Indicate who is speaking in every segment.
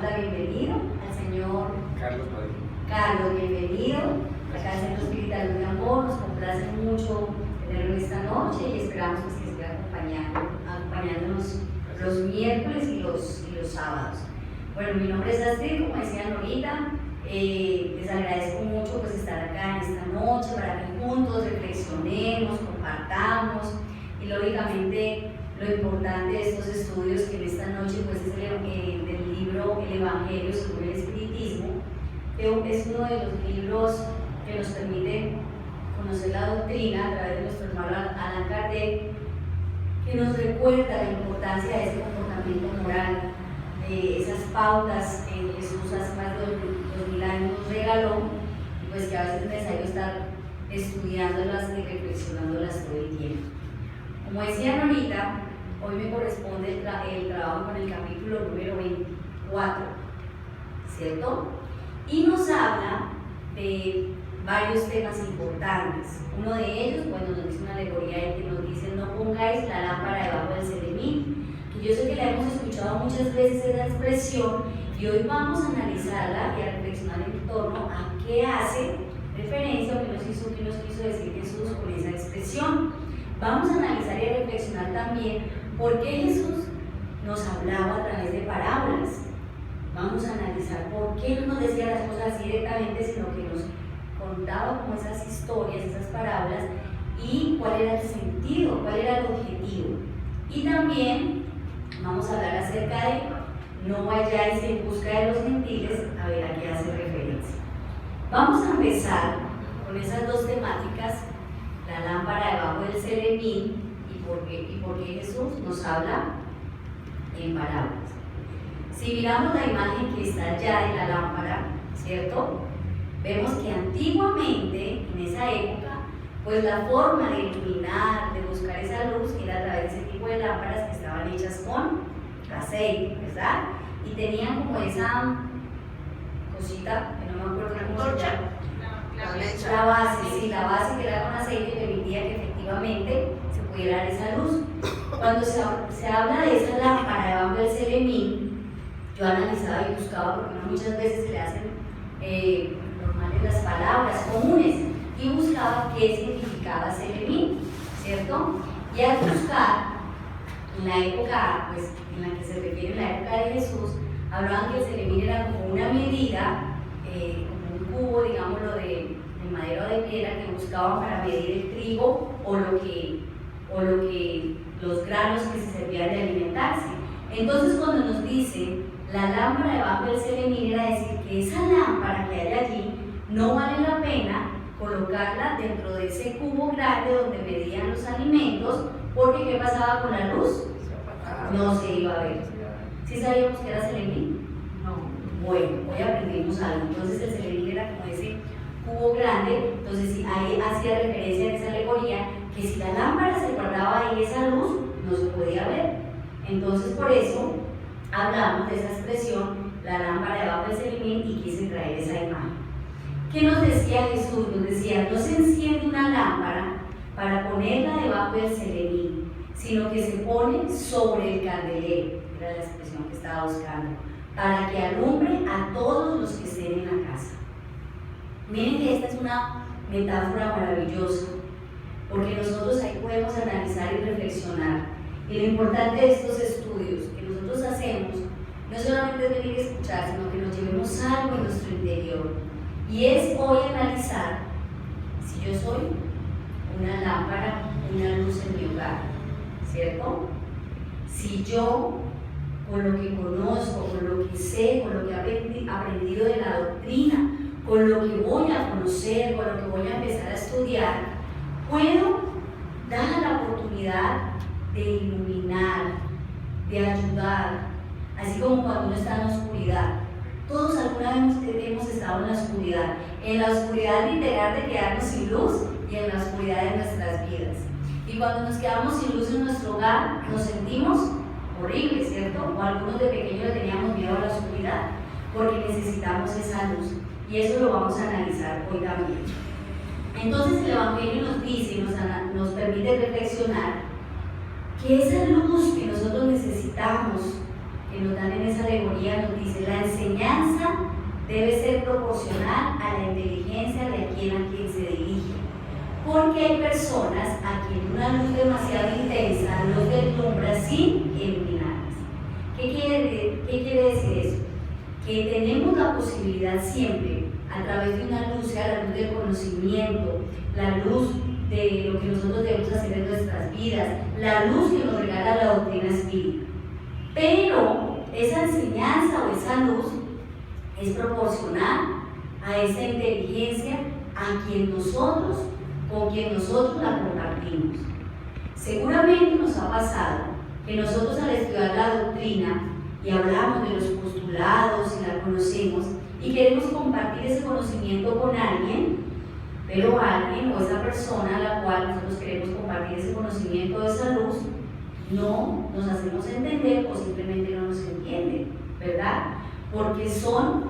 Speaker 1: la bienvenida al señor
Speaker 2: Carlos Padilla.
Speaker 1: Carlos, bienvenido acá al Centro Espiritual de Amor. Nos complace mucho tenerlo esta noche y esperamos que siga acompañándonos los miércoles y los sábados. Bueno, mi nombre es Astrid, como decían ahorita. Les agradezco mucho pues estar acá en esta noche para que juntos reflexionemos, compartamos y lógicamente lo importante de estos estudios que en esta noche pues es del libro El Evangelio según el Espiritismo, que es uno de los libros que nos permite conocer la doctrina a través de nuestro hermano Allan Kardec, que nos recuerda la importancia de ese comportamiento moral, de esas pautas que Jesús hace más de 2000 años nos regaló, y pues que a veces es necesario estar estudiándolas y reflexionándolas todo el tiempo. Como decían ahorita, hoy me corresponde el trabajo con el capítulo número 24, ¿cierto? Y nos habla de varios temas importantes. Uno de ellos, bueno, nos dice una alegoría que nos dice: no pongáis la lámpara debajo del celemín, que yo sé que la hemos escuchado muchas veces esa expresión, y hoy vamos a analizarla y a reflexionar en torno a qué hace referencia o qué nos quiso decir Jesús con esa expresión. Vamos a analizar y a reflexionar también por qué Jesús nos hablaba a través de parábolas. Vamos a analizar por qué no nos decía las cosas así directamente, sino que nos contaba como esas historias, esas parábolas, y cuál era el sentido, cuál era el objetivo. Y también vamos a hablar acerca de no vayáis en busca de los gentiles, a ver a qué hace referencia. Vamos a empezar con esas dos temáticas, la lámpara debajo del celemín y por qué Jesús nos habla en parábolas. Si miramos la imagen que está allá de la lámpara, ¿cierto? Vemos que antiguamente, en esa época, pues la forma de iluminar, de buscar esa luz, era a través de ese tipo de lámparas que estaban hechas con aceite, ¿verdad? Y tenían como esa cosita, que no me acuerdo cómo se llama. La base, sí, la base que era con aceite permitía que efectivamente se pudiera dar esa luz. Cuando se habla de esa lámpara debajo del celemín, yo analizaba y buscaba, porque no muchas veces se le hacen normales las palabras comunes, y buscaba qué significaba celemín, ¿cierto? Y al buscar, en la época pues, en la que se refiere, en la época de Jesús, hablaban que el celemín era como una medida, como un cubo, digámoslo, de madera o de piedra que buscaban para medir el trigo o lo que los granos que se servían de alimentarse. Entonces, cuando nos dice la lámpara debajo del celemín, era decir que esa lámpara que hay allí no vale la pena colocarla dentro de ese cubo grande donde medían los alimentos, porque ¿qué pasaba con la luz? No se iba a ver. ¿Sí sabíamos que era celemín? No. Bueno, hoy aprendimos algo. Entonces el celemín era como ese cubo grande. Entonces ahí hacía referencia en esa alegoría que si la lámpara se guardaba ahí esa luz, no se podía ver. Entonces por eso hablamos de esa expresión, la lámpara debajo del celemín, y quise traer esa imagen. ¿Qué nos decía Jesús? Nos decía: no se enciende una lámpara para ponerla debajo del celemín, sino que se pone sobre el candelero, era la expresión que estaba buscando, para que alumbre a todos los que estén en la casa. Miren que esta es una metáfora maravillosa, porque nosotros ahí podemos analizar y reflexionar. Y lo importante de estos estudios que nosotros hacemos no solamente es venir a escuchar, sino que nos llevemos algo en nuestro interior. Y es hoy analizar si yo soy una lámpara, una luz en mi hogar, ¿cierto? Si yo, con lo que conozco, con lo que sé, con lo que he aprendido de la doctrina, con lo que voy a conocer, con lo que voy a empezar a estudiar, puedo dar la oportunidad de iluminar, de ayudar, así como cuando uno está en la oscuridad. Todos alguna vez hemos estado en la oscuridad literal de quedarnos sin luz y en la oscuridad de nuestras vidas. Y cuando nos quedamos sin luz en nuestro hogar, nos sentimos horribles, ¿cierto? O algunos de pequeños le teníamos miedo a la oscuridad, porque necesitamos esa luz. Y eso lo vamos a analizar hoy también. Entonces el Evangelio nos dice, nos permite reflexionar que esa luz que nosotros necesitamos, que nos dan en esa alegoría nos dice: la enseñanza debe ser proporcional a la inteligencia de a quien se dirige, porque hay personas a quien una luz demasiado intensa los deslumbra sin iluminarlas. ¿Qué quiere decir eso? Que tenemos la posibilidad siempre, a través de una luz, sea la luz del conocimiento, la luz de lo que nosotros debemos hacer en nuestras vidas, la luz que nos regala la doctrina espírita. Pero esa enseñanza o esa luz es proporcional a esa inteligencia con quien nosotros la compartimos. Seguramente nos ha pasado que nosotros, al estudiar la doctrina y hablamos de los postulados y la conocemos y queremos compartir ese conocimiento con alguien, pero alguien o esa persona a la cual nosotros queremos compartir ese conocimiento de esa luz no nos hacemos entender o simplemente no nos entiende, ¿verdad? Porque son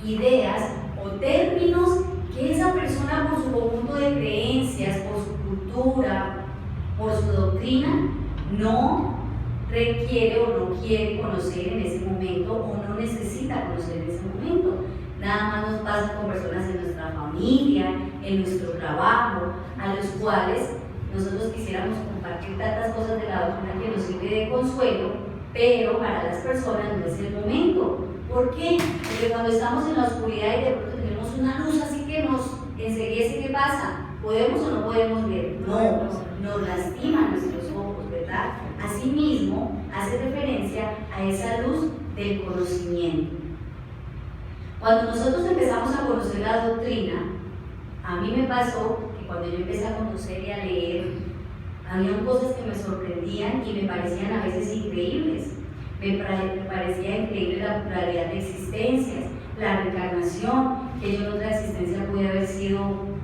Speaker 1: ideas o términos que esa persona, por su conjunto de creencias, por su cultura, por su doctrina, no requiere o no quiere conocer en ese momento o no necesita conocer en ese momento. Nada más nos pasa con personas en nuestra familia, en nuestro trabajo, a los cuales nosotros quisiéramos compartir tantas cosas de la doctrina que nos sirve de consuelo, pero para las personas no es el momento. ¿Por qué? Porque cuando estamos en la oscuridad y de pronto tenemos una luz así que nos enseguece, ¿qué pasa? ¿Podemos o no podemos ver? No, nos lastima nuestros ojos, ¿verdad? Asimismo, hace referencia a esa luz del conocimiento. Cuando nosotros empezamos a conocer la doctrina, a mí me pasó que cuando yo empecé a conocer y a leer, había cosas que me sorprendían y me parecían a veces increíbles. Me parecía increíble la pluralidad de existencias, la reencarnación, que yo en otra existencia pude haber sido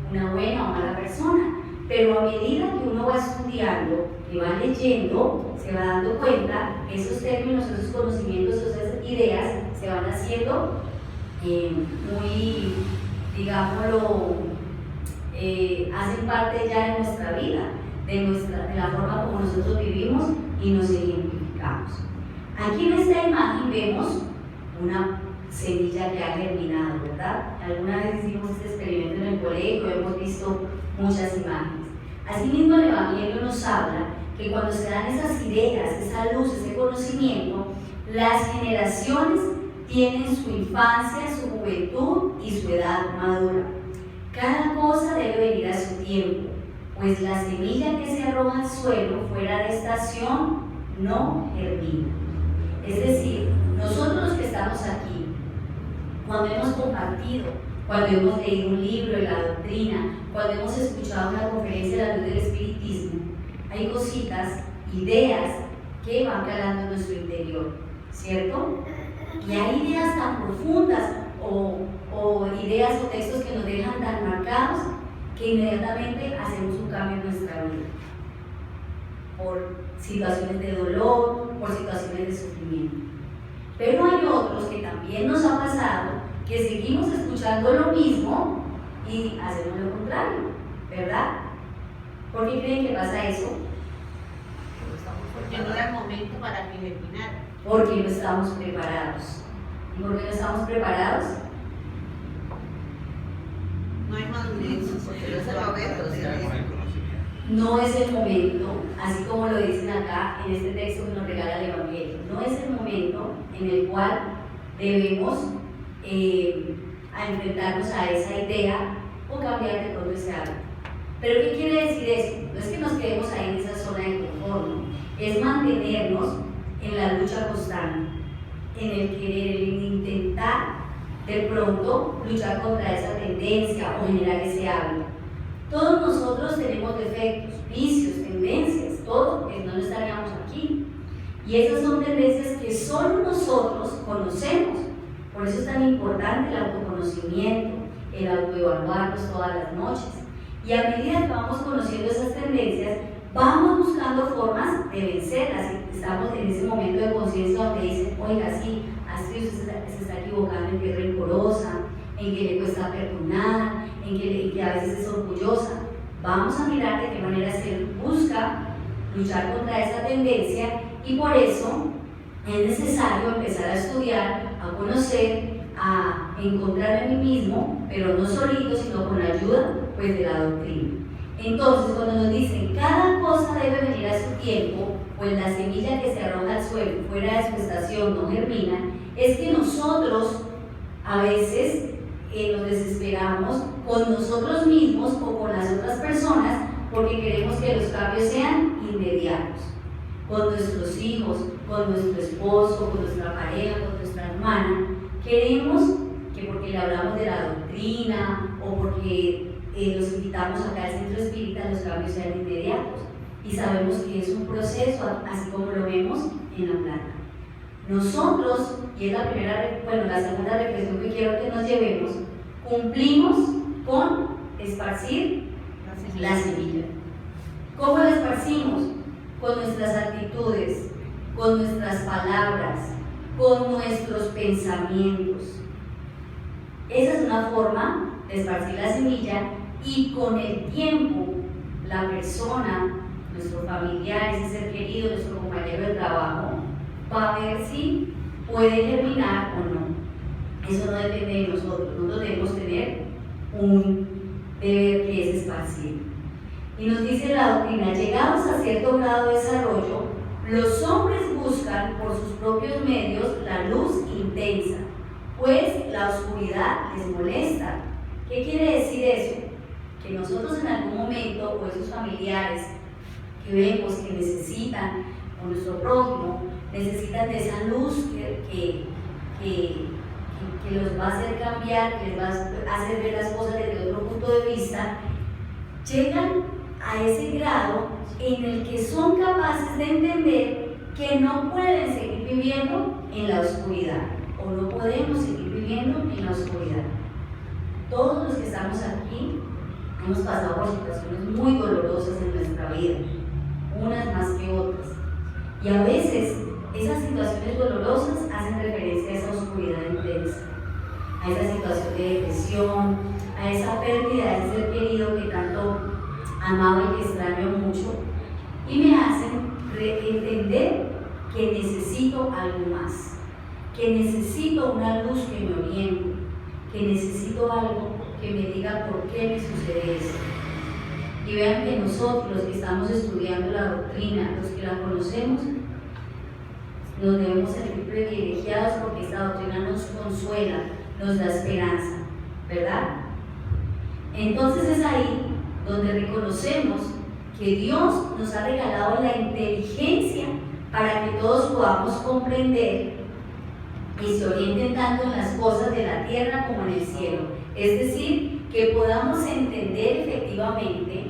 Speaker 1: una buena o mala persona. Pero a medida que uno va estudiando y va leyendo, se va dando cuenta que esos términos, esos conocimientos, esas ideas se van haciendo muy, digámoslo, hacen parte ya de nuestra vida, de la forma como nosotros vivimos y nos identificamos. Aquí en esta imagen vemos una semilla que ha germinado, ¿verdad? Alguna vez hicimos este experimento en el colegio, hemos visto muchas imágenes. Asimismo, el Evangelio nos habla que cuando se dan esas ideas, esa luz, ese conocimiento, las generaciones tienen su infancia, su juventud y su edad madura. Cada cosa debe venir a su tiempo, pues la semilla que se arroja al suelo fuera de estación no germina. Es decir, nosotros los que estamos aquí, cuando hemos compartido, cuando hemos leído un libro de la doctrina, cuando hemos escuchado una conferencia de la luz del espiritismo, hay cositas, ideas que van calando en nuestro interior, ¿cierto? Y hay ideas tan profundas o ideas o textos que nos dejan tan marcados que inmediatamente hacemos un cambio en nuestra vida por situaciones de dolor, por situaciones de sufrimiento. Pero hay otros que también nos ha pasado que seguimos escuchando lo mismo y hacemos lo contrario, ¿verdad? ¿Por qué creen que pasa eso?
Speaker 2: Porque no era el momento para que germinara.
Speaker 1: Porque no estamos preparados. ¿Y por qué no estamos preparados?
Speaker 2: No hay madurez, porque no es el momento.
Speaker 1: No es el momento, así como lo dicen acá en este texto que nos regala el Evangelio. No es el momento en el cual debemos enfrentarnos a esa idea o cambiar de todo ese hábito. ¿Pero qué quiere decir eso? No es que nos quedemos ahí en esa zona de confort, ¿no? Es mantenernos en la lucha constante, en el querer, en intentar de pronto luchar contra esa tendencia o generar ese hábito. Todos nosotros tenemos defectos, vicios, tendencias, todos, porque no estaríamos aquí. Y esas son tendencias que solo nosotros conocemos. Por eso es tan importante el autoconocimiento, el autoevaluarnos todas las noches. Y a medida que vamos conociendo esas tendencias, vamos buscando formas de vencerlas. Estamos en ese momento de conciencia donde dicen, oiga, sí, así usted se está equivocando en que es rencorosa, en que le cuesta perdonar, en que a veces es orgullosa. Vamos a mirar de qué manera se busca luchar contra esa tendencia y por eso es necesario empezar a estudiar, a conocer, a encontrar a mí mismo, pero no solito, sino con la ayuda pues, de la doctrina. Entonces, cuando nos dicen cada cosa debe venir a su tiempo, pues la semilla que se arroja al suelo fuera de su estación no germina, es que nosotros a veces nos desesperamos con nosotros mismos o con las otras personas porque queremos que los cambios sean inmediatos. Con nuestros hijos, con nuestro esposo, con nuestra pareja, con nuestra hermana, queremos que porque le hablamos de la doctrina o porque los invitamos acá al centro espírita, los cambios sean inmediatos. Y sabemos que es un proceso, así como lo vemos en la planta. Nosotros, y es la segunda reflexión que quiero que nos llevemos, cumplimos con esparcir la semilla. ¿Cómo la esparcimos? Con nuestras actitudes, con nuestras palabras, con nuestros pensamientos. Esa es una forma de esparcir la semilla y con el tiempo la persona, nuestro familiar, ese ser querido, nuestro compañero de trabajo, va a ver si puede germinar o no. Eso no depende de nosotros, nosotros debemos tener un deber que es esparcir. Y nos dice la doctrina, llegados a cierto grado de desarrollo, los hombres buscan por sus propios medios la luz intensa, pues la oscuridad les molesta. ¿Qué quiere decir eso? Que nosotros en algún momento, o esos familiares que vemos que necesitan, o nuestro prójimo, necesitan de esa luz que los va a hacer cambiar, que les va a hacer ver las cosas desde otro punto de vista, llegan a ese grado en el que son capaces de entender que no pueden seguir viviendo en la oscuridad, o no podemos seguir viviendo en la oscuridad. Todos los que estamos aquí hemos pasado por situaciones muy dolorosas en nuestra vida, unas más que otras, y a veces esas situaciones dolorosas hacen referencia a esa oscuridad intensa, a esa situación de depresión, a esa pérdida de ese ser querido que tanto amaba y que extraño mucho, y me hacen entender que necesito algo más, que necesito una luz que me oriente, que necesito algo que me diga por qué me sucede eso. Y vean que nosotros, los que estamos estudiando la doctrina, los que la conocemos, nos debemos sentir privilegiados porque esta doctrina nos consuela, nos da esperanza, ¿verdad? Entonces es ahí donde reconocemos que Dios nos ha regalado la inteligencia para que todos podamos comprender y se orienten tanto en las cosas de la tierra como en el cielo. Es decir, que podamos entender efectivamente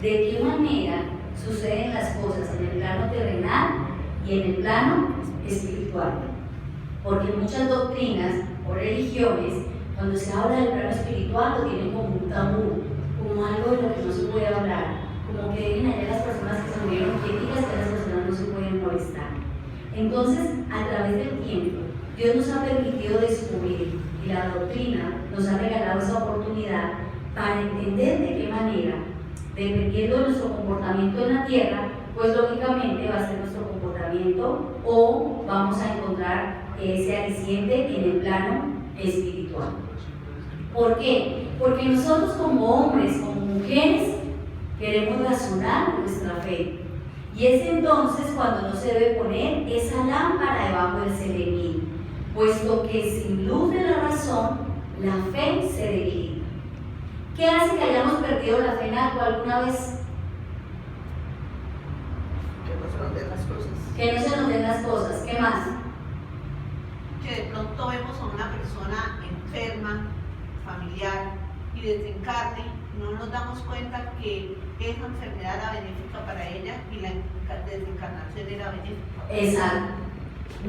Speaker 1: de qué manera suceden las cosas en el plano terrenal y en el plano espiritual. Porque muchas doctrinas o religiones, cuando se habla del plano espiritual, lo tienen como un tabú, como algo de lo que no se puede hablar, como que deben hallar las personas que se murieron quieticas, que las personas no se pueden molestar. Entonces, a través del tiempo, Dios nos ha permitido descubrir, y la doctrina nos ha regalado esa oportunidad para entender de qué manera, dependiendo de nuestro comportamiento en la tierra, pues lógicamente va a ser nuestro comportamiento o vamos a encontrar ese aliciente en el plano espiritual. ¿Por qué? Porque nosotros como hombres, como mujeres, queremos razonar nuestra fe. Y es entonces cuando no se debe poner esa lámpara debajo del celemín, puesto que sin luz de la razón, la fe se debilita. ¿Qué hace que hayamos perdido la fe en algo alguna vez?
Speaker 2: Que no se nos den las cosas.
Speaker 1: Que no se nos den las cosas. ¿Qué más?
Speaker 3: Que de pronto vemos a una persona enferma, familiar, y desencarne, y no nos damos cuenta que esa enfermedad era benéfica para ella y la desencarnación era benéfica.
Speaker 1: Exacto.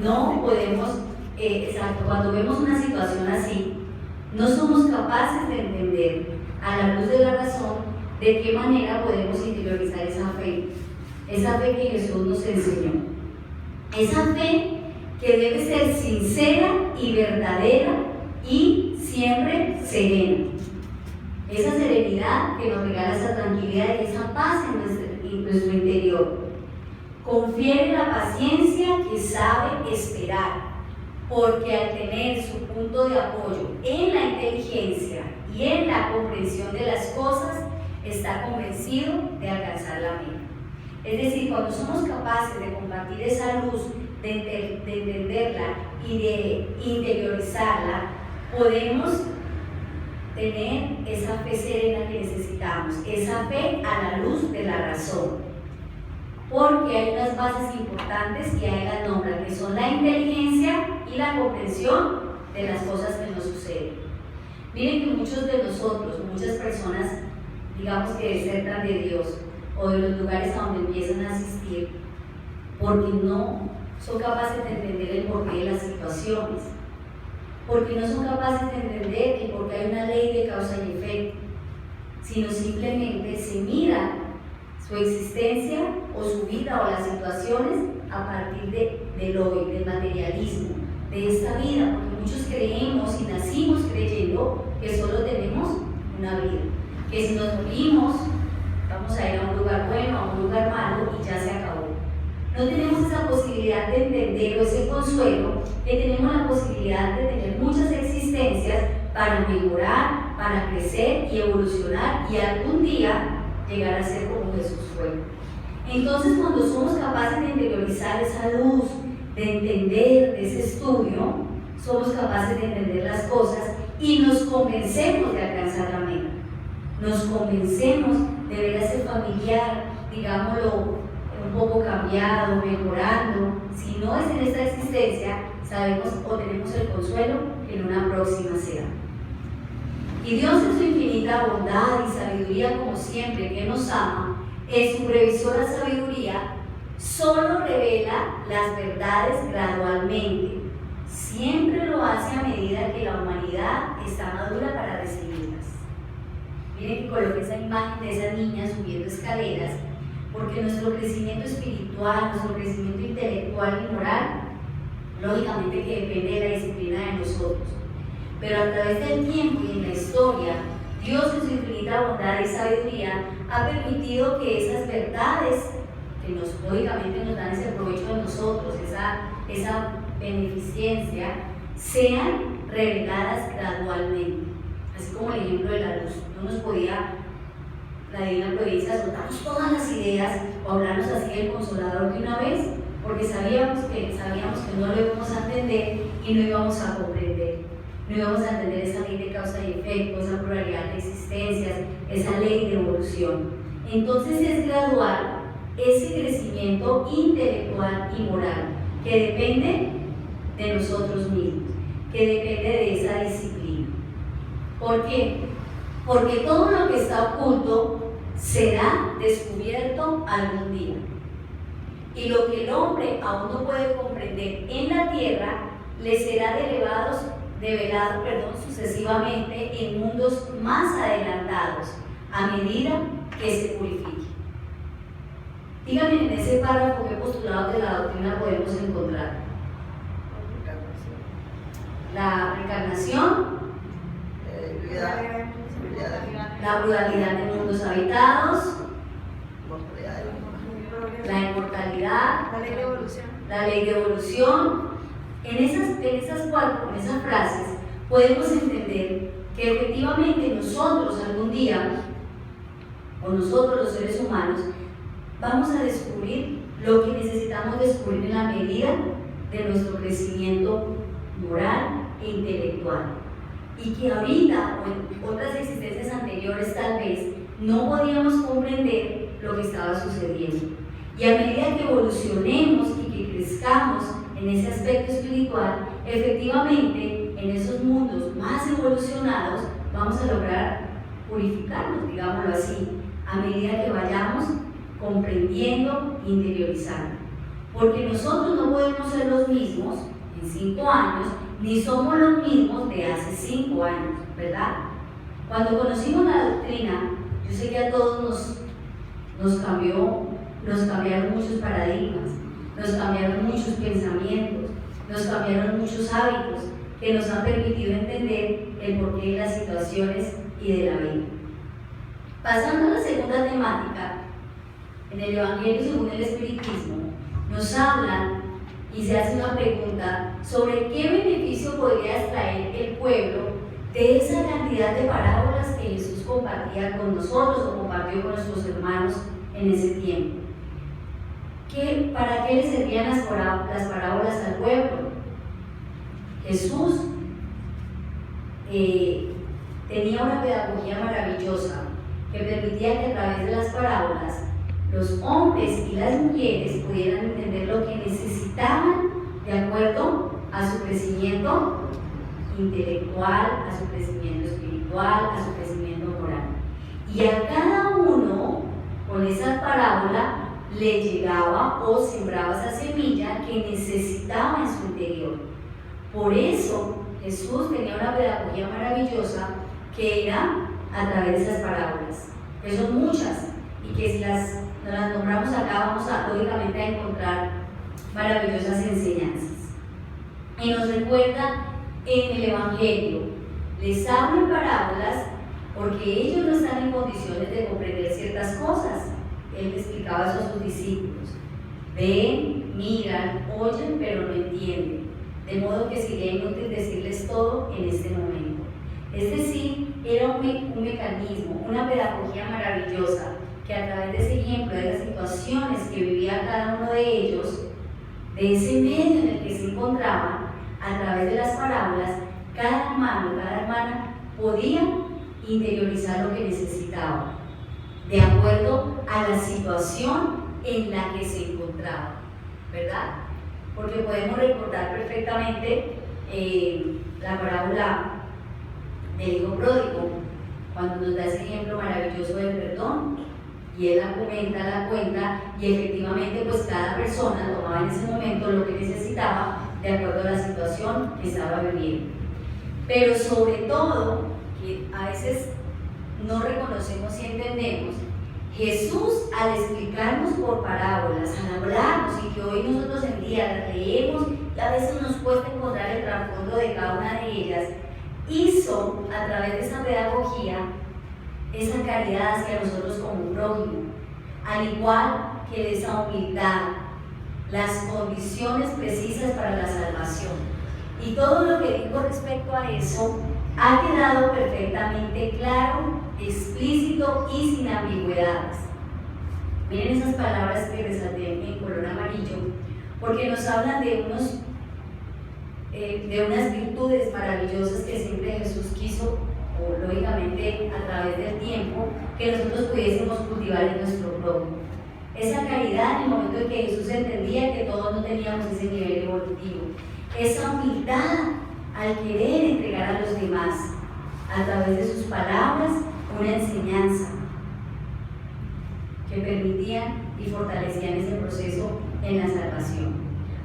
Speaker 1: No podemos, exacto, cuando vemos una situación así, no somos capaces de entender a la luz de la razón de qué manera podemos interiorizar esa fe que Jesús nos enseñó. Esa fe que debe ser sincera y verdadera y siempre serena. Esa serenidad que nos regala esa tranquilidad y esa paz en nuestro interior. confiere la paciencia que sabe esperar, porque al tener su punto de apoyo en la inteligencia y en la comprensión de las cosas, está convencido de alcanzar la meta. Es decir, cuando somos capaces de compartir esa luz, de entenderla y de interiorizarla, podemos tener esa fe serena que necesitamos, esa fe a la luz de la razón. Porque hay unas bases importantes que ahí las nombran, que son la inteligencia y la comprensión de las cosas que nos suceden. Miren que muchos de nosotros, muchas personas, digamos que desertan de Dios o de los lugares a donde empiezan a asistir, porque no son capaces de entender el porqué de las situaciones, porque no son capaces de entender el porqué hay una ley de causa y efecto, sino simplemente se mira su existencia o su vida o las situaciones a partir del hoy, del materialismo, de esta vida, porque muchos creemos y nacimos creyendo que solo tenemos una vida, que si nos morimos vamos a ir a un lugar bueno, a un lugar malo y ya se acabó. No tenemos esa posibilidad de entender o ese consuelo, que tenemos la posibilidad de tener muchas existencias para mejorar, para crecer y evolucionar y algún día llegar a ser como Jesús fue. Entonces, cuando somos capaces de interiorizar esa luz, de entender ese estudio, somos capaces de entender las cosas y nos convencemos de alcanzar la meta. Nos convencemos de ver a ese familiar, digámoslo, un poco cambiado, mejorando. Si no es en esta existencia, sabemos o tenemos el consuelo que en una próxima será. Y Dios en su infinita bondad y sabiduría, como siempre, que nos ama, en su previsora sabiduría, solo revela las verdades gradualmente. Siempre lo hace a medida que la humanidad está madura para recibirlas. Miren que coloqué esa imagen de esa niña subiendo escaleras, porque nuestro crecimiento espiritual, nuestro crecimiento intelectual y moral, lógicamente que depende de la disciplina de nosotros. Pero a través del tiempo y en la historia, Dios en su infinita bondad y sabiduría ha permitido que esas verdades que lógicamente nos dan ese provecho de nosotros, esa beneficencia, sean reveladas gradualmente. Así como el ejemplo de la luz. No nos podía la divina providencia soltarnos todas las ideas o hablarnos así del Consolador de una vez, porque sabíamos que no lo íbamos a entender y no íbamos a comprender. No íbamos a entender esa ley de causa y efecto, esa pluralidad de existencias, esa ley de evolución. Entonces es gradual ese crecimiento intelectual y moral que depende de nosotros mismos, que depende de esa disciplina. ¿Por qué? Porque todo lo que está oculto será descubierto algún día. Y lo que el hombre aún no puede comprender en la tierra le será develado sucesivamente en mundos más adelantados a medida que se purifique. Díganme en ese párrafo qué postulados de la doctrina podemos encontrar. La reencarnación, la pluralidad de mundos habitados, la inmortalidad, la ley de evolución. En esas frases podemos entender que efectivamente nosotros algún día, o nosotros los seres humanos, vamos a descubrir lo que necesitamos descubrir en la medida de nuestro crecimiento moral e intelectual. Y que ahorita o en otras existencias anteriores tal vez no podíamos comprender lo que estaba sucediendo. Y a medida que evolucionemos y que crezcamos en ese aspecto espiritual, efectivamente en esos mundos más evolucionados vamos a lograr purificarnos, digámoslo así, a medida que vayamos comprendiendo e interiorizando. Porque nosotros no podemos ser los mismos en 5 años, ni somos los mismos de hace 5 años, ¿verdad? Cuando conocimos la doctrina, yo sé que a todos nos cambiaron muchos paradigmas, nos cambiaron muchos pensamientos, nos cambiaron muchos hábitos que nos han permitido entender el porqué de las situaciones y de la vida. Pasando a la segunda temática, en el Evangelio según el Espiritismo, nos hablan y se hace una pregunta sobre qué beneficio podría extraer el pueblo de esa cantidad de parábolas que Jesús compartía con nosotros o compartió con nuestros hermanos en ese tiempo. ¿Para qué le servían las parábolas al pueblo? Jesús tenía una pedagogía maravillosa que permitía que a través de las parábolas los hombres y las mujeres pudieran entender lo que necesitaban de acuerdo a su crecimiento intelectual, a su crecimiento espiritual, a su crecimiento moral. Y a cada uno, con esa parábola, le llegaba o sembraba esa semilla que necesitaba en su interior. Por eso Jesús tenía una pedagogía maravillosa que era a través de esas parábolas, que son muchas y que si las nombramos acá vamos lógicamente a encontrar maravillosas enseñanzas. Y nos recuerda en el Evangelio, les hablo en parábolas porque ellos no están en condiciones de comprender ciertas cosas. Él explicaba eso a sus discípulos. Ven, miran, oyen, pero no entienden. De modo que sería inútil decirles todo en este momento. Es decir, era un mecanismo, una pedagogía maravillosa que a través de ese ejemplo, de las situaciones que vivía cada uno de ellos, de ese medio en el que se encontraban, a través de las parábolas, cada hermano, cada hermana podía interiorizar lo que necesitaba, de acuerdo a la situación en la que se encontraba, ¿verdad? Porque podemos recordar perfectamente la parábola del hijo pródigo, cuando nos da ese ejemplo maravilloso del perdón, y él la cuenta, y efectivamente pues cada persona tomaba en ese momento lo que necesitaba de acuerdo a la situación que estaba viviendo. Pero sobre todo, que a veces no reconocemos y entendemos, Jesús al explicarnos por parábolas, al hablarnos, y que hoy nosotros en día las leemos y a veces nos cuesta encontrar el trasfondo de cada una de ellas, hizo a través de esa pedagogía esa caridad hacia nosotros como un prójimo, al igual que de esa humildad, las condiciones precisas para la salvación. Y todo lo que digo respecto a eso ha quedado perfectamente claro, explícito y sin ambigüedades. Miren esas palabras que resalté en color amarillo, porque nos hablan de unas virtudes maravillosas que siempre Jesús quiso, o lógicamente a través del tiempo, que nosotros pudiésemos cultivar en nuestro prójimo. Esa caridad en el momento en que Jesús entendía que todos no teníamos ese nivel evolutivo. Esa humildad al querer entregar a los demás, a través de sus palabras, una enseñanza que permitían y fortalecían ese proceso en la salvación.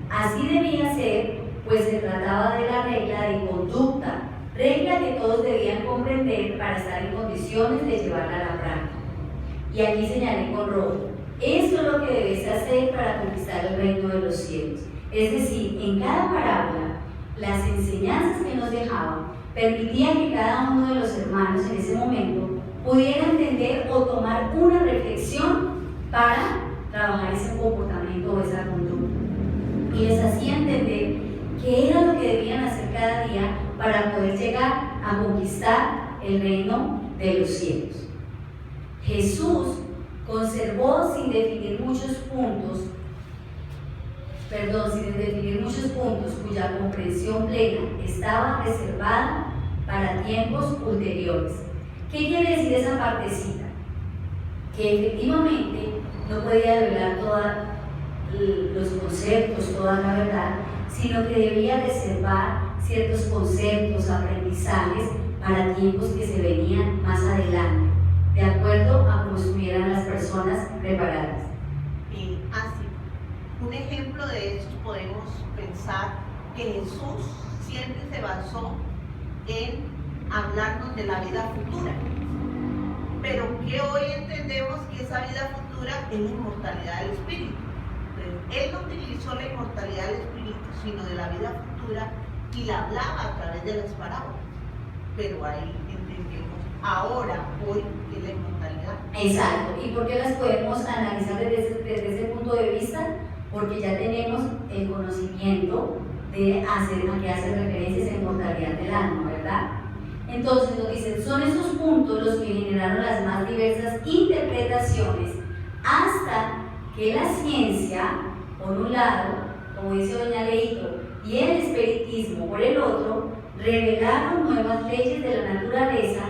Speaker 1: Así debía ser, pues se trataba de la regla de conducta, regla que todos debían comprender para estar en condiciones de llevarla a la práctica. Y aquí señalé con rojo: esto es lo que debes hacer para conquistar el reino de los cielos. Es decir, en cada parábola, las enseñanzas que nos dejaban permitían que cada uno de los hermanos en ese momento pudiera entender o tomar una reflexión para trabajar ese comportamiento o esa conducta. Y les hacía entender qué era lo que debían hacer cada día para poder llegar a conquistar el reino de los cielos. Jesús conservó sin definir muchos puntos cuya comprensión plena estaba reservada para tiempos ulteriores. ¿Qué quiere decir esa partecita? Que efectivamente no podía revelar todos los conceptos, toda la verdad, sino que debía reservar ciertos conceptos, aprendizajes para tiempos que se venían más adelante, de acuerdo a cómo estuvieran las personas preparadas.
Speaker 3: Así, un ejemplo de eso podemos pensar que Jesús siempre se basó en hablarnos de la vida futura, pero que hoy entendemos que esa vida futura es la inmortalidad del espíritu. Entonces, él no utilizó la inmortalidad del espíritu, sino de la vida futura, y la hablaba a través de las parábolas. Pero ahí entendemos ahora, hoy, que es la inmortalidad
Speaker 2: ¿verdad?
Speaker 1: Exacto. ¿Y por qué las podemos analizar desde ese punto de vista? Porque ya tenemos el conocimiento de hacer a qué hace referencia esa inmortalidad del alma, ¿verdad? Entonces nos dicen, son esos puntos los que generaron las más diversas interpretaciones hasta que la ciencia, por un lado, como dice doña Leito, y el espiritismo, por el otro, revelaron nuevas leyes de la naturaleza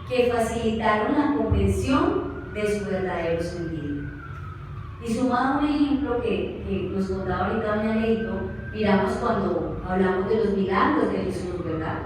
Speaker 1: que facilitaron la comprensión de su verdadero sentido. Y sumado a un ejemplo que nos contaba ahorita doña Leito, miramos cuando hablamos de los milagros de Jesús, ¿verdad?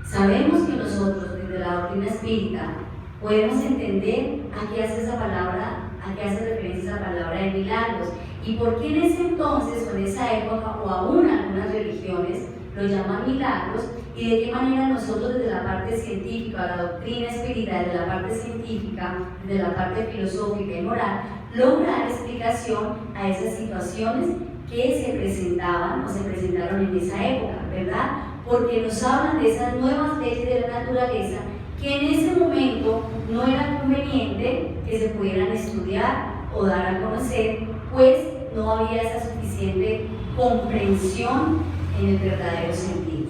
Speaker 1: Sabemos que nosotros, desde la doctrina espírita, podemos entender a qué hace esa palabra, a qué hace referencia esa palabra de milagros, y por qué en ese entonces o en esa época, o aún algunas religiones, lo llaman milagros, y de qué manera nosotros desde la parte científica, la doctrina espírita, desde la parte científica, desde la parte filosófica y moral, lograr explicación a esas situaciones que se presentaban o se presentaron en esa época, ¿verdad? Porque nos hablan de esas nuevas leyes de la naturaleza que en ese momento no era conveniente que se pudieran estudiar o dar a conocer, pues no había esa suficiente comprensión en el verdadero sentido.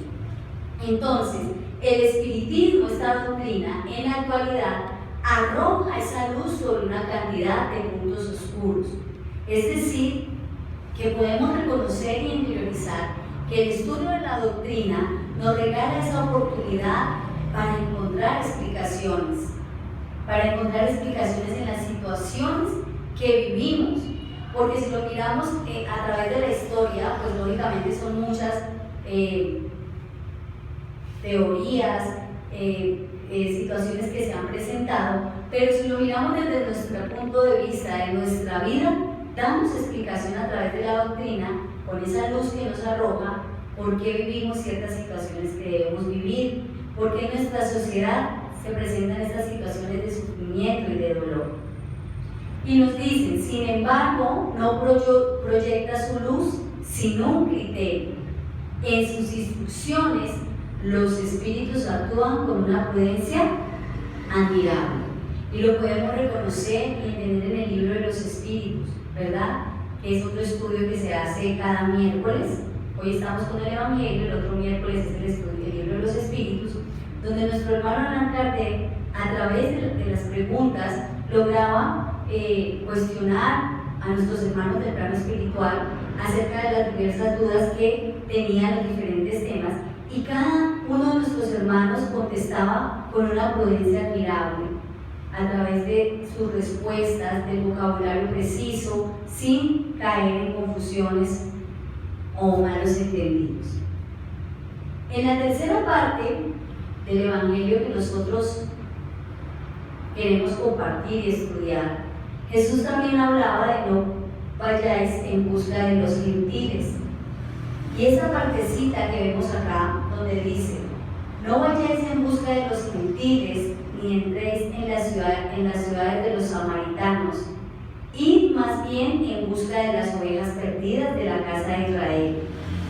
Speaker 1: Entonces, el espiritismo, esta doctrina, en la actualidad arroja esa luz sobre una cantidad de puntos oscuros. Es decir, que podemos reconocer y interiorizar que el estudio de la doctrina nos regala esa oportunidad para encontrar explicaciones en las situaciones que vivimos. Porque si lo miramos a través de la historia, pues lógicamente son muchas teorías, situaciones que se han presentado, pero si lo miramos desde nuestro punto de vista, de nuestra vida, damos explicación a través de la doctrina, con esa luz que nos arroja, por qué vivimos ciertas situaciones que debemos vivir, por qué en nuestra sociedad se presentan estas situaciones de sufrimiento y de dolor. Y nos dicen, sin embargo, no proyecta su luz sino un criterio. En sus instrucciones, los espíritus actúan con una prudencia admirable. Y lo podemos reconocer y entender en el libro de los espíritus, ¿verdad? Que es otro estudio que se hace cada miércoles. Hoy estamos con el Evangelio, el otro miércoles es el estudio del libro de los espíritus, donde nuestro hermano Allan Kardec, a través de las preguntas, lograba cuestionar a nuestros hermanos del plano espiritual acerca de las diversas dudas que tenían los diferentes temas, y cada uno de nuestros hermanos contestaba con una prudencia admirable a través de sus respuestas, del vocabulario preciso, sin caer en confusiones o malos entendidos. En la tercera parte del Evangelio que nosotros queremos compartir y estudiar, Jesús también hablaba de no vayáis en busca de los gentiles. Y esa partecita que vemos acá, donde dice, no vayáis en busca de los gentiles, ni entréis en las ciudades de los samaritanos, id más bien en busca de las ovejas perdidas de la casa de Israel,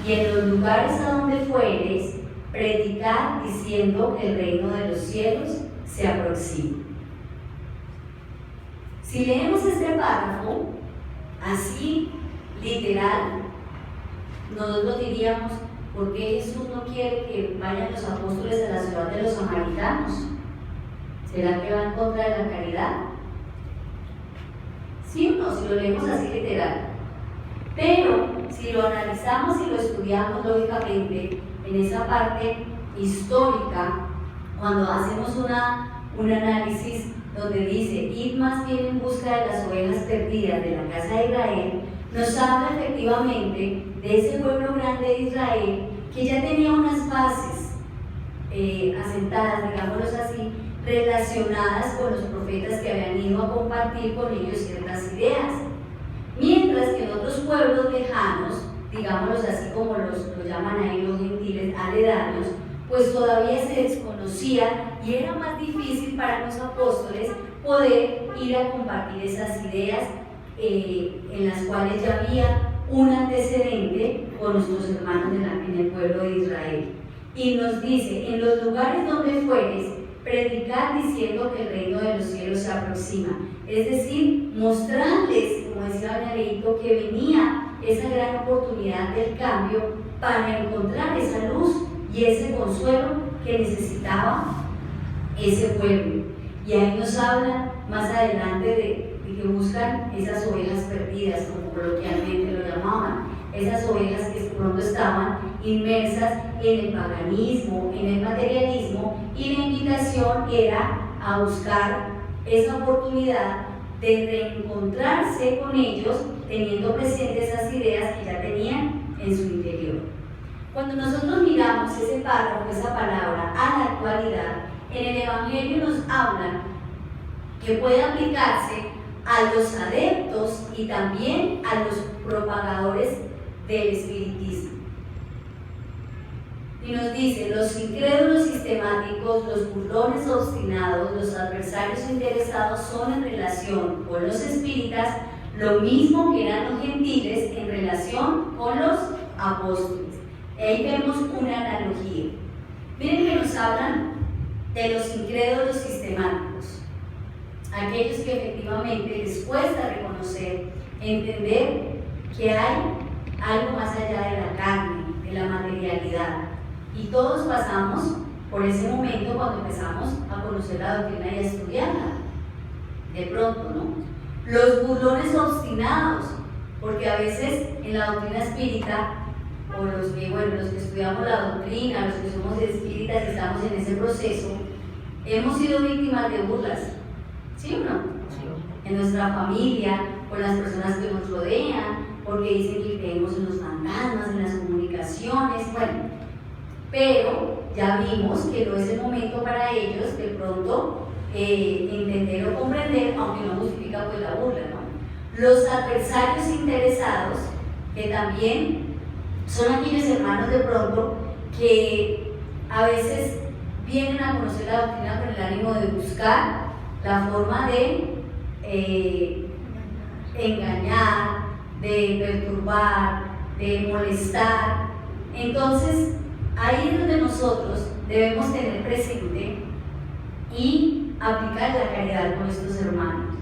Speaker 1: y en los lugares a donde fuereis, predicad diciendo que el reino de los cielos se aproxima. Si leemos este párrafo, así, literal, nosotros diríamos, ¿por qué Jesús no quiere que vayan los apóstoles a la ciudad de los samaritanos? ¿Será que va en contra de la caridad? Sí o no, si lo leemos así literal. Pero si lo analizamos y lo estudiamos lógicamente en esa parte histórica, cuando hacemos un análisis donde dice, id más bien en busca de las ovejas perdidas de la casa de Israel, nos habla efectivamente de ese pueblo grande de Israel que ya tenía unas bases asentadas, digámoslo así, relacionadas con los profetas que habían ido a compartir con ellos ciertas ideas. Mientras que en otros pueblos lejanos, digámoslos así como lo llaman ahí los gentiles, aledaños, pues todavía se desconocía y era más difícil para los apóstoles poder ir a compartir esas ideas en las cuales ya había un antecedente con nuestros hermanos en el pueblo de Israel. Y nos dice, en los lugares donde fueres, predicar diciendo que el reino de los cielos se aproxima. Es decir, mostrarles, como decía doña Leito, que venía esa gran oportunidad del cambio para encontrar esa luz y ese consuelo que necesitaba ese pueblo. Y ahí nos habla más adelante de que buscan esas ovejas perdidas, como coloquialmente lo llamaban, esas ovejas que pronto estaban inmersas en el paganismo, en el materialismo, y la invitación era a buscar esa oportunidad de reencontrarse con ellos, teniendo presentes esas ideas que ya tenían en su interior. Cuando nosotros miramos ese párrafo, esa palabra, a la actualidad, en el Evangelio nos habla que puede aplicarse a los adeptos y también a los propagadores del espiritismo. Y nos dice: los incrédulos sistemáticos, los burlones obstinados, los adversarios interesados son en relación con los espíritas lo mismo que eran los gentiles en relación con los apóstoles. Ahí vemos una analogía. Miren que nos hablan de los incrédulos sistemáticos, aquellos que efectivamente les cuesta reconocer, entender que hay algo más allá de la carne, de la materialidad. Y todos pasamos por ese momento cuando empezamos a conocer la doctrina y a estudiarla. De pronto, ¿no? Los burlones obstinados, porque a veces en la doctrina espírita, o los que estudiamos la doctrina, los que somos espíritas y estamos en ese proceso, hemos sido víctimas de burlas, ¿sí o no? En nuestra familia, con las personas que nos rodean, porque dicen que creemos en los fantasmas, en las comunicaciones, bueno. Pero ya vimos que no es el momento para ellos de pronto entender o comprender, aunque no justifica pues la burla, ¿no? Los adversarios interesados, que también son aquellos hermanos de pronto que a veces vienen a conocer la doctrina con el ánimo de buscar la forma de engañar, de perturbar, de molestar. Entonces, ahí es donde nosotros debemos tener presente y aplicar la caridad con estos hermanos.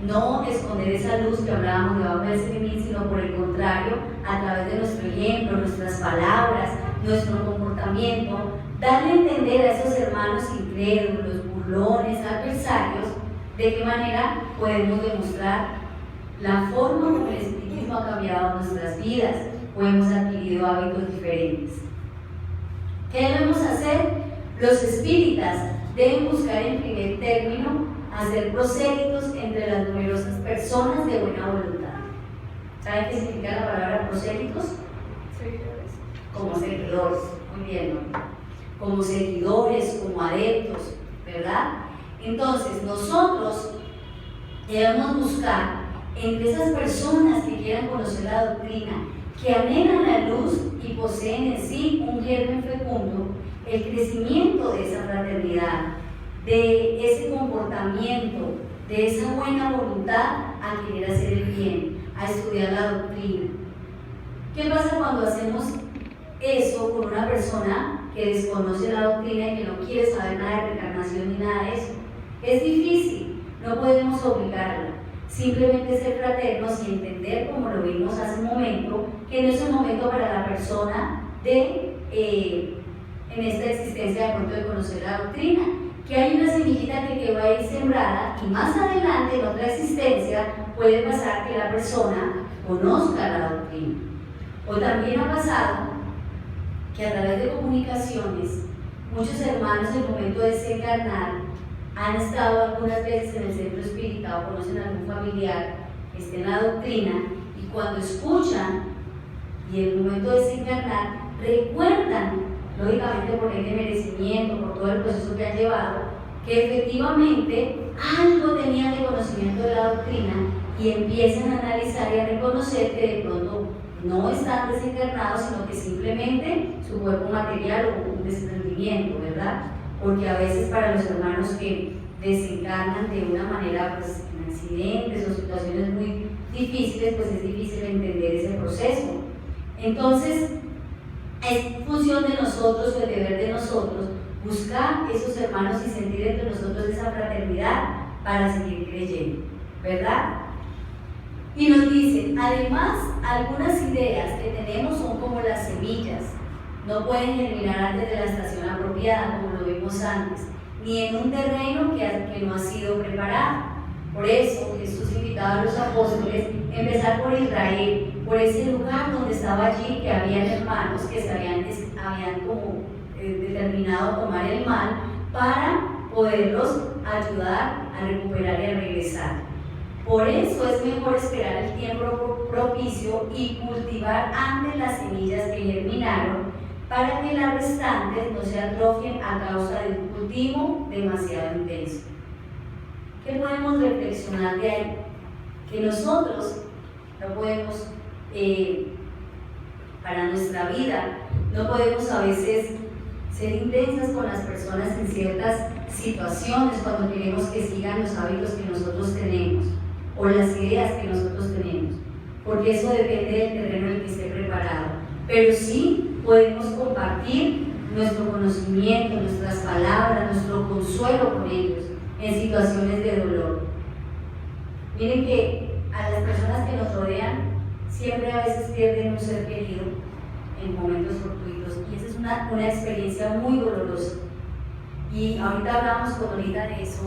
Speaker 1: No esconder esa luz que hablábamos debajo del cenit, sino por el contrario, a través de nuestro ejemplo, nuestras palabras, nuestro comportamiento, darle a entender a esos hermanos incrédulos, burlones, adversarios, de qué manera podemos demostrar la forma como el espiritismo ha cambiado nuestras vidas o hemos adquirido hábitos diferentes. ¿Qué debemos hacer? Los espíritas deben buscar en primer término hacer prosélitos entre las numerosas personas de buena voluntad. ¿Saben qué significa la palabra prosélitos?
Speaker 4: Seguidores.
Speaker 1: Como seguidores, muy bien, ¿no? Como seguidores, como adeptos, ¿verdad? Entonces, nosotros debemos buscar entre esas personas que quieran conocer la doctrina, que anhelan la luz y poseen en sí un germen fecundo, el crecimiento de esa fraternidad, de ese comportamiento, de esa buena voluntad a querer hacer el bien, a estudiar la doctrina. ¿Qué pasa cuando hacemos eso con una persona que desconoce la doctrina y que no quiere saber nada de reencarnación ni nada de eso? Es difícil, no podemos obligarla. Simplemente ser fraternos y entender, como lo vimos hace un momento, que no es el momento para la persona de, en esta existencia, de pronto de conocer la doctrina, que hay una semillita que va a ir sembrada y más adelante, en otra existencia, puede pasar que la persona conozca la doctrina. O también ha pasado que a través de comunicaciones, muchos hermanos en el momento de desencarnar han estado algunas veces en el centro espírita o conocen a algún familiar que esté en la doctrina, y cuando escuchan y en el momento de desencarnar recuerdan, lógicamente por el de merecimiento, por todo el proceso que han llevado, que efectivamente algo tenían de conocimiento de la doctrina y empiezan a analizar y a reconocer que de pronto no están desencarnados, sino que simplemente su cuerpo material o un desprendimiento, ¿verdad? Porque a veces para los hermanos que desencarnan de una manera, pues en accidentes o situaciones muy difíciles, pues es difícil entender ese proceso. Entonces, es función de nosotros, o el deber de nosotros, buscar esos hermanos y sentir entre nosotros esa fraternidad para seguir creyendo, ¿verdad? Y nos dice, además, algunas ideas que tenemos son como las semillas, no pueden germinar antes de la estación apropiada, como lo vimos antes, ni en un terreno que no ha sido preparado. Por eso Jesús invitaba a los apóstoles a empezar por Israel, por ese lugar donde estaba allí, que habían hermanos que se habían como determinado tomar el mal para poderlos ayudar a recuperar y a regresar. Por eso es mejor esperar el tiempo propicio y cultivar antes las semillas que germinaron, para que las restantes no se atrofien a causa de un cultivo demasiado intenso. ¿Qué podemos reflexionar de ahí? Que nosotros no podemos, para nuestra vida, no podemos a veces ser intensas con las personas en ciertas situaciones cuando queremos que sigan los hábitos que nosotros tenemos o las ideas que nosotros tenemos, porque eso depende del terreno en el que esté preparado. Pero sí podemos compartir nuestro conocimiento, nuestras palabras, nuestro consuelo con ellos en situaciones de dolor. Miren que a las personas que nos rodean siempre a veces pierden un ser querido en momentos fortuitos, y esa es una experiencia muy dolorosa. Y ahorita hablamos con Olita de eso,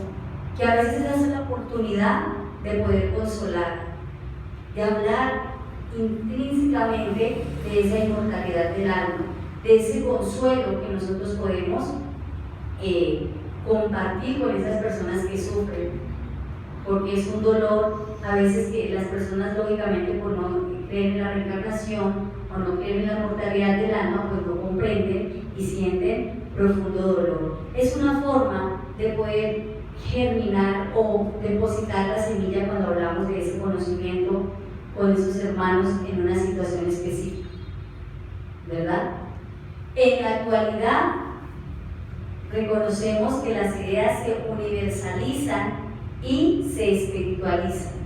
Speaker 1: que a veces es la oportunidad de poder consolar, de hablar intrínsecamente de esa inmortalidad del alma, de ese consuelo que nosotros podemos compartir con esas personas que sufren, porque es un dolor a veces que las personas, lógicamente, por no creer en la reencarnación o no creer en la mortalidad del alma, pues no comprenden y sienten profundo dolor. Es una forma de poder germinar o depositar la semilla cuando hablamos de ese conocimiento con esos hermanos en una situación específica, ¿verdad? En la actualidad reconocemos que las ideas se universalizan y se espiritualizan.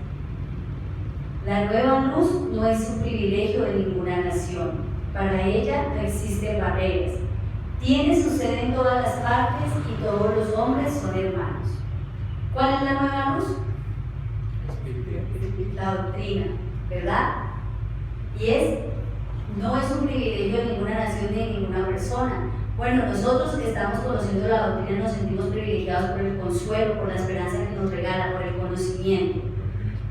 Speaker 1: La nueva luz no es un privilegio de ninguna nación. Para ella no existen barreras. Tiene su sede en todas las partes y todos los hombres son hermanos. ¿Cuál es la nueva luz? La doctrina, ¿verdad? Y no es un privilegio de ninguna nación ni de ninguna persona. Bueno, nosotros que estamos conociendo la doctrina nos sentimos privilegiados por el consuelo, por la esperanza que nos regala, por el conocimiento.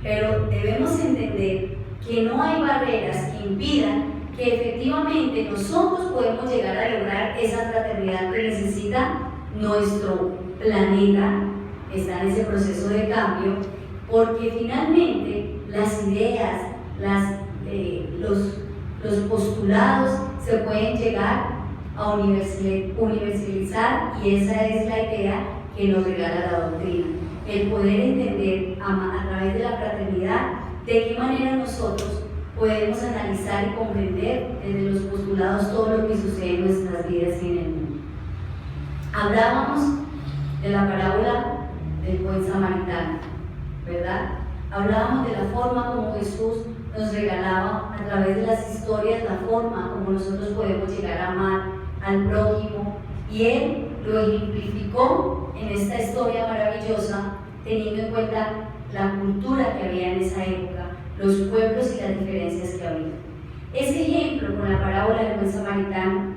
Speaker 1: Pero debemos entender que no hay barreras que impidan que efectivamente nosotros podemos llegar a lograr esa fraternidad que necesita nuestro planeta, que está en ese proceso de cambio, porque finalmente las ideas, los postulados se pueden llegar a universalizar, y esa es la idea que nos regala la doctrina, el poder entender a través de la fraternidad de qué manera nosotros podemos analizar y comprender desde los postulados todo lo que sucede en nuestras vidas y en el mundo. Hablábamos de la parábola del buen samaritano, ¿verdad? Hablábamos de la forma como Jesús nos regalaba a través de las historias la forma como nosotros podemos llegar a amar al prójimo, y Él lo ejemplificó en esta historia maravillosa teniendo en cuenta la cultura que había en esa época, los pueblos y las diferencias que había. Ese ejemplo con la parábola del buen samaritano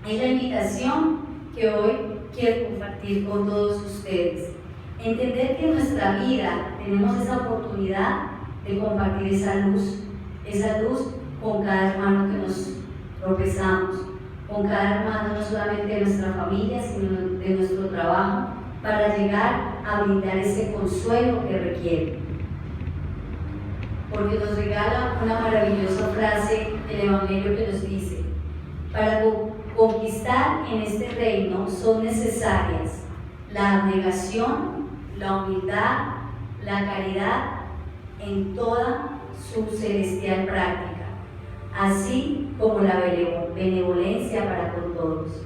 Speaker 1: es la invitación que hoy quiero compartir con todos ustedes. Entender que en nuestra vida tenemos esa oportunidad de compartir esa luz con cada hermano que nos tropezamos, con cada hermano no solamente de nuestra familia, sino de nuestro trabajo, para llegar a brindar ese consuelo que requiere. Porque nos regala una maravillosa frase del Evangelio que nos dice: para conquistar en este reino son necesarias la abnegación, la humildad, la caridad en toda su celestial práctica, así como la benevolencia para con todos.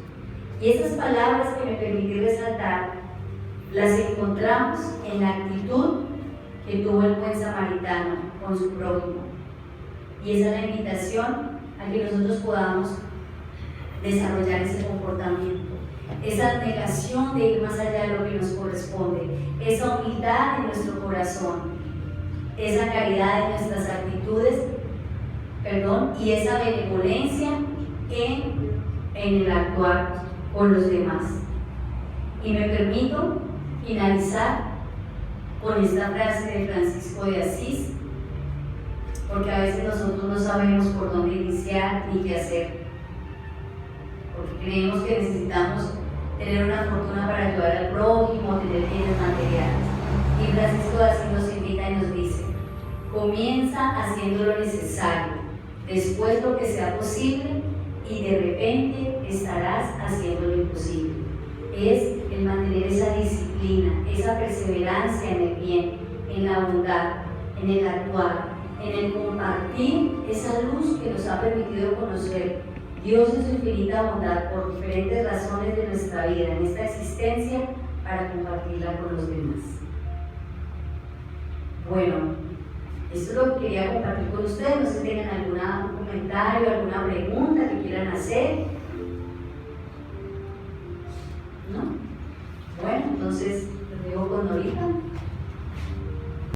Speaker 1: Y esas palabras que me permití resaltar las encontramos en la actitud que tuvo el buen samaritano con su prójimo. Y esa es la invitación a que nosotros podamos desarrollar ese comportamiento. esa negación de ir más allá de lo que nos corresponde, esa humildad en nuestro corazón, esa caridad en nuestras actitudes, y esa benevolencia en el actuar con los demás. Y me permito finalizar con esta frase de Francisco de Asís, porque a veces nosotros no sabemos por dónde iniciar ni qué hacer, porque creemos que necesitamos tener una fortuna para ayudar al prójimo, tener bienes materiales. Y Francisco de Asís nos invita y nos dice: comienza haciendo lo necesario, después lo que sea posible, y de repente estarás haciendo lo imposible. Es el mantener esa disciplina, esa perseverancia en el bien, en la bondad, en el actuar, en el compartir esa luz que nos ha permitido conocer Dios en su infinita bondad por diferentes razones de nuestra vida, en esta existencia, para compartirla con los demás. Bueno, esto es lo que quería compartir con ustedes. No sé si tengan algún comentario, alguna pregunta que quieran hacer. ¿No? Bueno, entonces los dejo con Norita.